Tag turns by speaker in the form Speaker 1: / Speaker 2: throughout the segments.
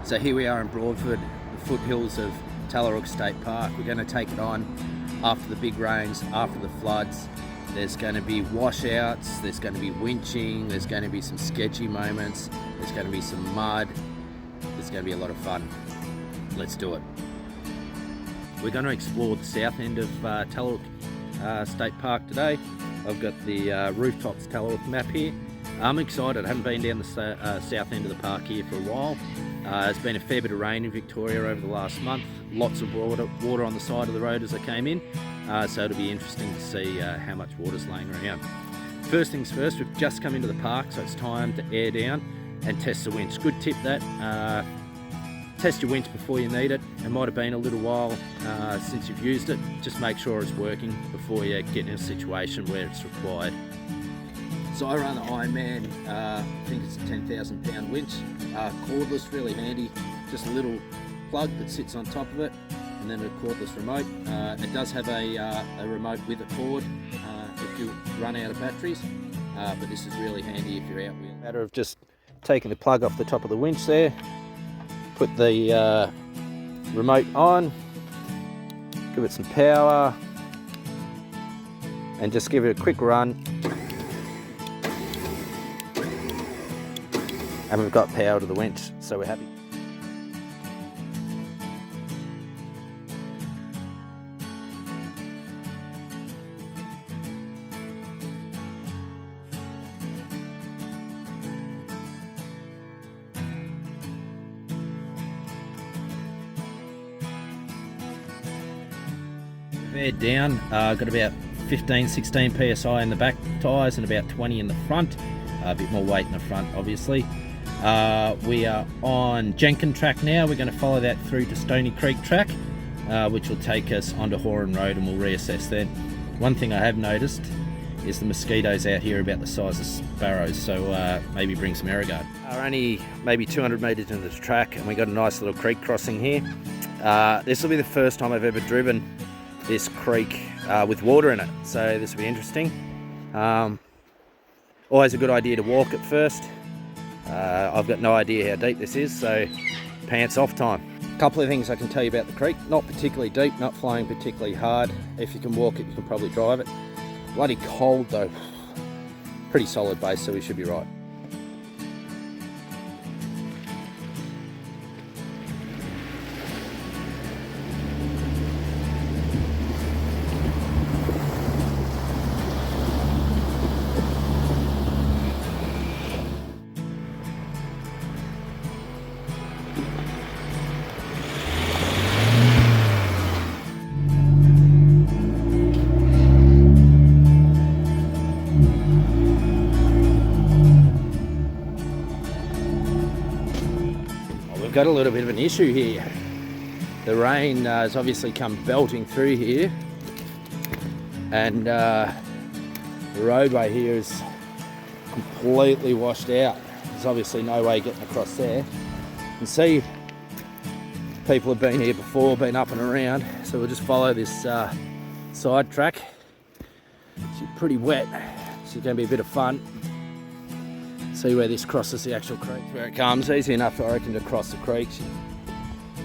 Speaker 1: So here we are in Broadford, the foothills of Tallarook State Park. We're going to take it on after the big rains, after the floods. There's going to be washouts, there's going to be winching, there's going to be some sketchy moments, there's going to be some mud, there's going to be a lot of fun. Let's do it. We're going to explore the south end of Tallarook State Park today. I've got the rooftops Tallarook map here. I'm excited. I haven't been down the south end of the park here for a while. There's been a fair bit of rain in Victoria over the last month. Lots of water on the side of the road as I came in. So it'll be interesting to see how much water's laying around. First things first, we've just come into the park, so it's time to air down and test the winch. Good tip that. Test your winch before you need it. It might have been a little while since you've used it. Just make sure it's working before you get in a situation where it's required. So I run the Ironman, I think it's a 10,000 pound winch, cordless, really handy, just a little plug that sits on top of it, and then a cordless remote. It does have a remote with a cord if you run out of batteries, but this is really handy if you're out with. Matter of just taking the plug off the top of the winch there, put the remote on, give it some power, and just give it a quick run. And we've got power to the winch, so we're happy. Aired down, got about 15-16 psi in the back tyres and about 20 in the front. A bit more weight in the front, obviously. We are on Jenkins Track now. We're going to follow that through to Stony Creek Track, which will take us onto Horan Road, and we'll reassess then. One thing I have noticed is the mosquitoes out here are about the size of sparrows, so maybe bring some Aerogard. We're only maybe 200 metres into the track, and we got a nice little creek crossing here. This will be the first time I've ever driven this creek with water in it, so this will be interesting. Always a good idea to walk at first. I've got no idea how deep this is, so pants off time. A couple of things I can tell you about the creek. Not particularly deep, not flowing particularly hard. If you can walk it, you can probably drive it. Bloody cold though. Pretty solid base, so we should be right. Got a little bit of an issue here. The rain has obviously come belting through here, and the roadway here is completely washed out. There's obviously no way getting across there. You can see people have been here before, been up and around, so we'll just follow this side track. It's pretty wet, so it's going to be a bit of fun. See where this crosses the actual creek. Where it comes, easy enough I reckon to cross the creek.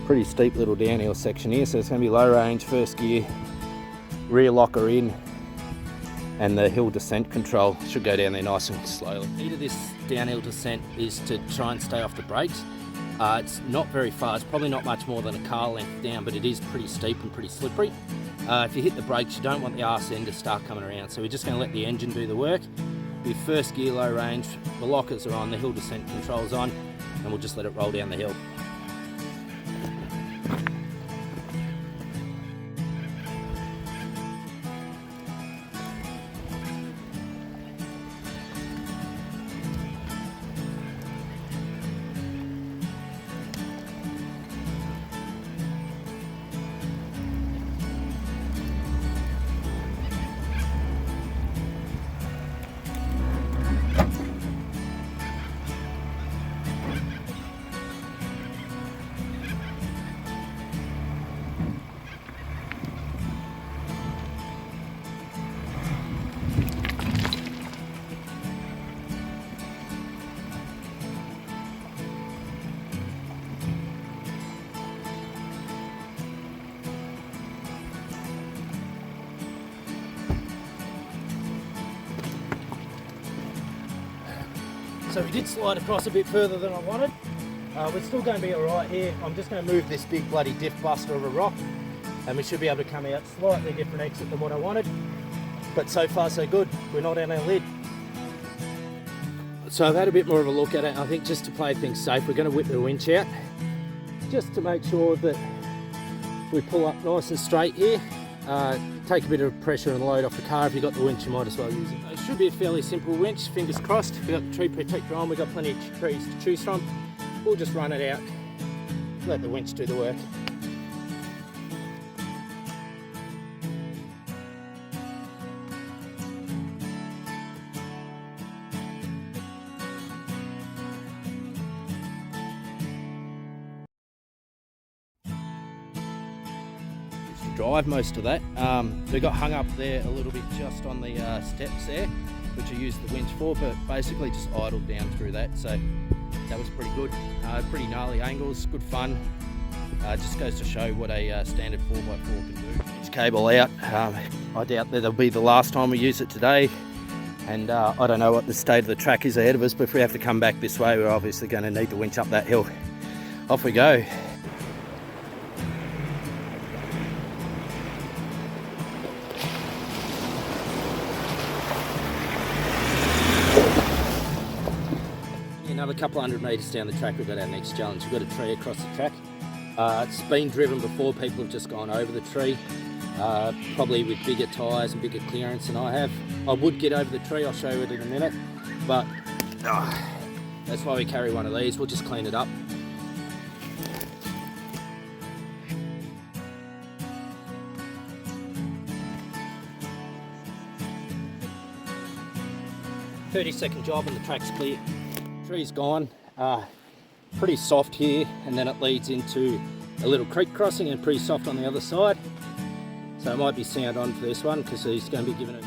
Speaker 1: Pretty steep little downhill section here, so it's going to be low range, first gear, rear locker in, and the hill descent control should go down there nice and slowly. The key to this downhill descent is to try and stay off the brakes. It's not very far, it's probably not much more than a car length down, but it is pretty steep and pretty slippery. If you hit the brakes, you don't want the arse end to start coming around, so we're just going to let the engine do the work. With first gear, low range, the lockers are on, the hill descent control's on, and we'll just let it roll down the hill. So we did slide across a bit further than I wanted. We're still going to be alright here. I'm just going to move this big bloody diff buster of a rock and we should be able to come out slightly different exit than what I wanted. But so far so good, we're not on our lid. So I've had a bit more of a look at it. I think just to play things safe, we're going to whip the winch out just to make sure that we pull up nice and straight here. Take a bit of pressure and load off the car. If you've got the winch, you might as well use it. It should be a fairly simple winch, fingers crossed. We've got the tree protector on, we've got plenty of trees to choose from. We'll just run it out, let the winch do the work. Drive most of that. We got hung up there a little bit just on the steps there, which I used the winch for, but basically just idled down through that, so that was pretty good. Pretty gnarly angles, good fun. Just goes to show what a standard 4x4 can do. Winch cable out. I doubt that'll be the last time we use it today, and I don't know what the state of the track is ahead of us, but if we have to come back this way, we're obviously going to need the winch up that hill. Off we go. Another couple hundred metres down the track, we've got our next challenge. We've got a tree across the track. It's been driven before, people have just gone over the tree, probably with bigger tyres and bigger clearance than I have. I would get over the tree, I'll show you it in a minute, but that's why we carry one of these. We'll just clean it up. "30-second job and the track's clear." Tree's gone, pretty soft here, and then it leads into a little creek crossing and pretty soft on the other side. So it might be sound on for this one because he's going to be giving it.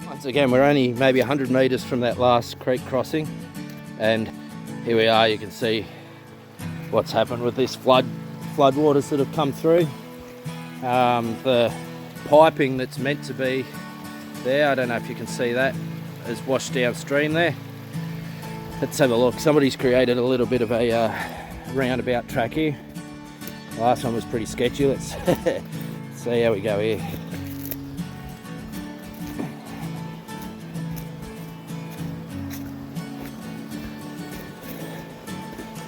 Speaker 1: Once again, we're only maybe 100 metres from that last creek crossing. And here we are, you can see what's happened with this floodwaters that have come through. The piping that's meant to be there, I don't know if you can see that, is washed downstream there. Let's have a look. Somebody's created a little bit of a roundabout track here. The last one was pretty sketchy. Let's see how we go here.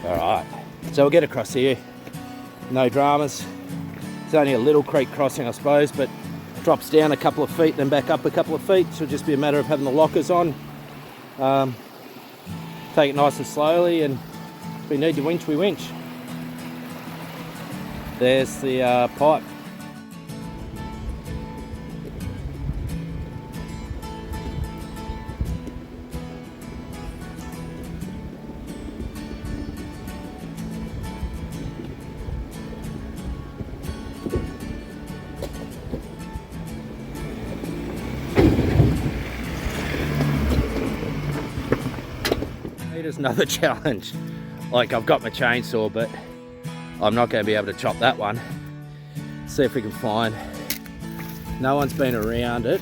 Speaker 1: Alright, so we'll get across here, no dramas. It's only a little creek crossing, I suppose, but drops down a couple of feet, then back up a couple of feet. So it'll just be a matter of having the lockers on. Take it nice and slowly, and if we need to winch, we winch. There's the pipe. Here's another challenge. Like, I've got my chainsaw, but I'm not going to be able to chop that one. See if we can find. No one's been around it.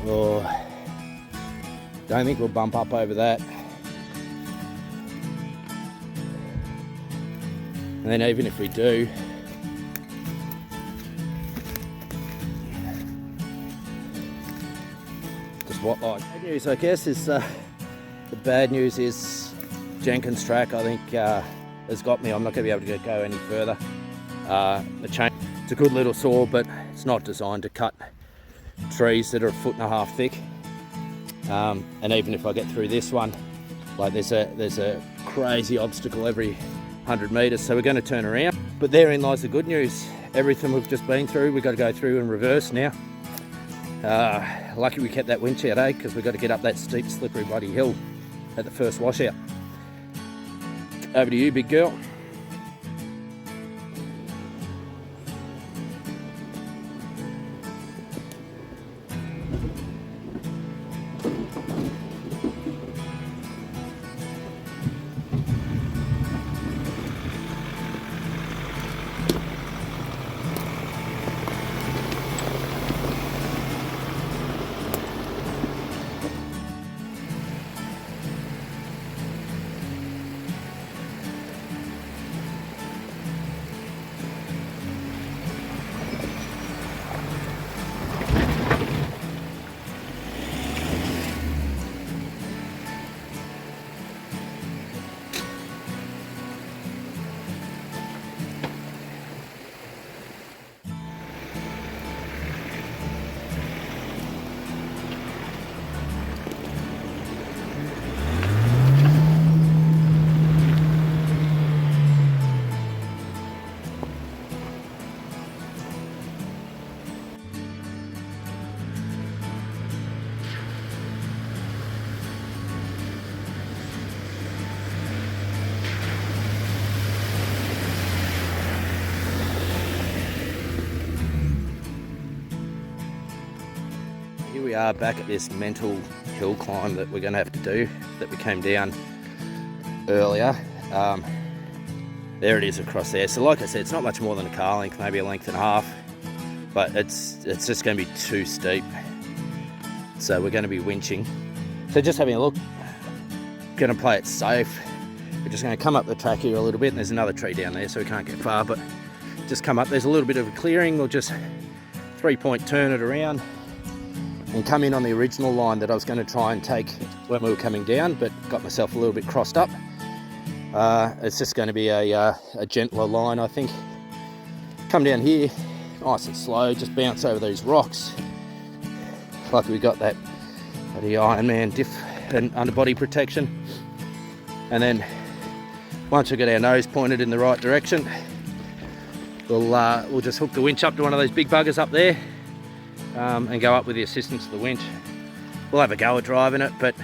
Speaker 1: Oh, don't think we'll bump up over that. And then even if we do, what like. Bad news, I guess, is the bad news is Jenkins Track, I think, has got me. I'm not going to be able to go any further. The chain, it's a good little saw, but it's not designed to cut trees that are 1.5 feet thick. And even if I get through this one, like there's a crazy obstacle every 100 metres, so we're going to turn around. But therein lies the good news. Everything we've just been through, we've got to go through in reverse now. Lucky we kept that winch out, because we've got to get up that steep, slippery bloody hill at the first washout. Over to you, big girl. we are back at this mental hill climb that we're going to have to do, that we came down earlier. There it is across there. So like I said, it's not much more than a car length, maybe a length and a half, but it's just going to be too steep. So we're going to be winching. So just having a look, going to play it safe. We're just going to come up the track here a little bit, and there's another tree down there, so we can't get far, but just come up. There's a little bit of a clearing. We'll just 3-point turn it around and come in on the original line that I was going to try and take when we were coming down, but got myself a little bit crossed up. It's just going to be a gentler line, I think. Come down here, nice and slow, just bounce over these rocks. Like we got that bloody Iron Man diff and underbody protection. And then once we get our nose pointed in the right direction, we'll just hook the winch up to one of those big buggers up there, and go up with the assistance of the winch. We'll have a go at driving it, but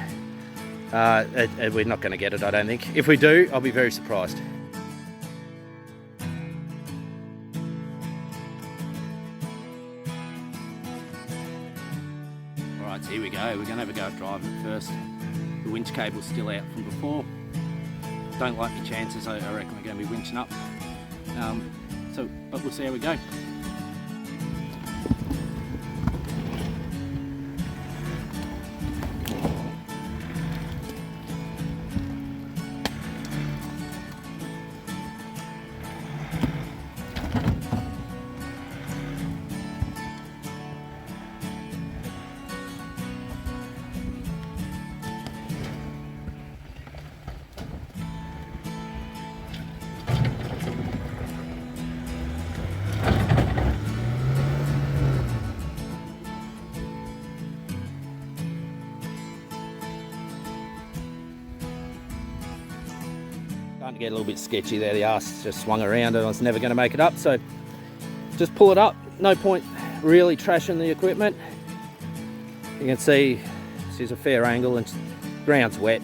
Speaker 1: we're not going to get it, I don't think. If we do, I'll be very surprised. Alright, so here we go. We're going to have a go at driving it first. The winch cable's still out from before. Don't like my chances. I reckon we're going to be winching up. But we'll see how we go. Starting to get a little bit sketchy there. The arse just swung around and I was never going to make it up, so just pull it up. No point really trashing the equipment. You can see this is a fair angle and ground's wet.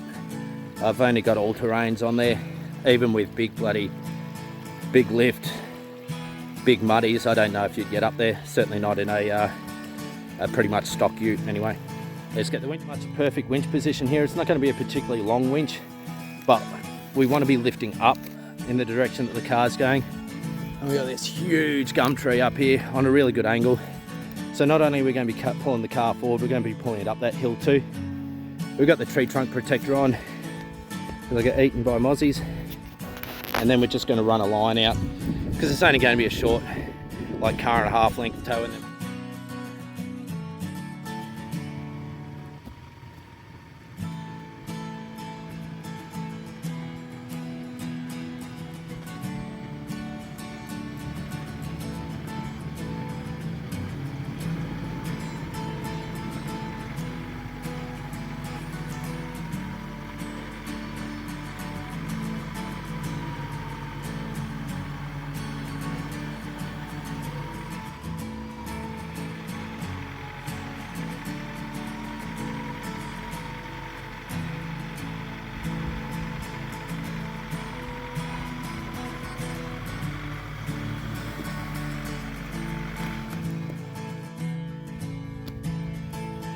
Speaker 1: I've only got all-terrains on there, even with big lift, big muddies. I don't know if you'd get up there, certainly not in a pretty much stock ute anyway. Let's get the winch. Much perfect winch position here. It's not going to be a particularly long winch, but we want to be lifting up in the direction that the car's going. And we've got this huge gum tree up here on a really good angle. So not only are we going to be pulling the car forward, we're going to be pulling it up that hill too. We've got the tree trunk protector on, because I get eaten by mozzies. And then we're just going to run a line out, because it's only going to be a short, like car and a half length tow in them.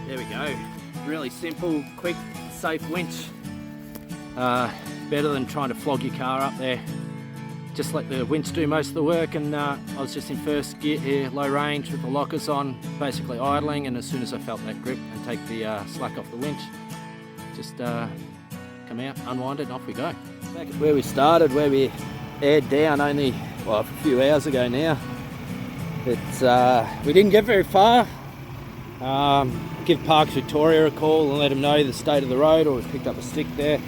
Speaker 1: There we go. Really simple, quick, safe winch. Better than trying to flog your car up there. Just let the winch do most of the work, and I was just in first gear here, low range with the lockers on, basically idling, and as soon as I felt that grip and take the slack off the winch, just come out, unwind it, and off we go. Back at where we started, where we aired down only, well, a few hours ago now. We didn't get very far. Give Parks Victoria a call and let them know the state of the road, or we've picked up a stick there.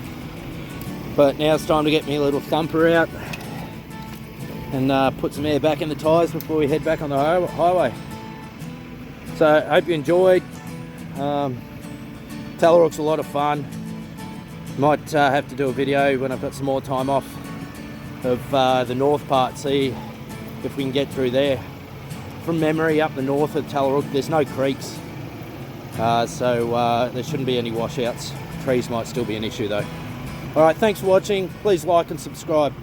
Speaker 1: But now it's time to get me a little thumper out and put some air back in the tyres before we head back on the highway. So I hope you enjoyed. Tallarook's a lot of fun. Might have to do a video when I've got some more time off of the north part, see if we can get through there. From memory, up the north of Tallarook, there's no creeks, so there shouldn't be any washouts. Trees might still be an issue though. Alright, thanks for watching. Please like and subscribe.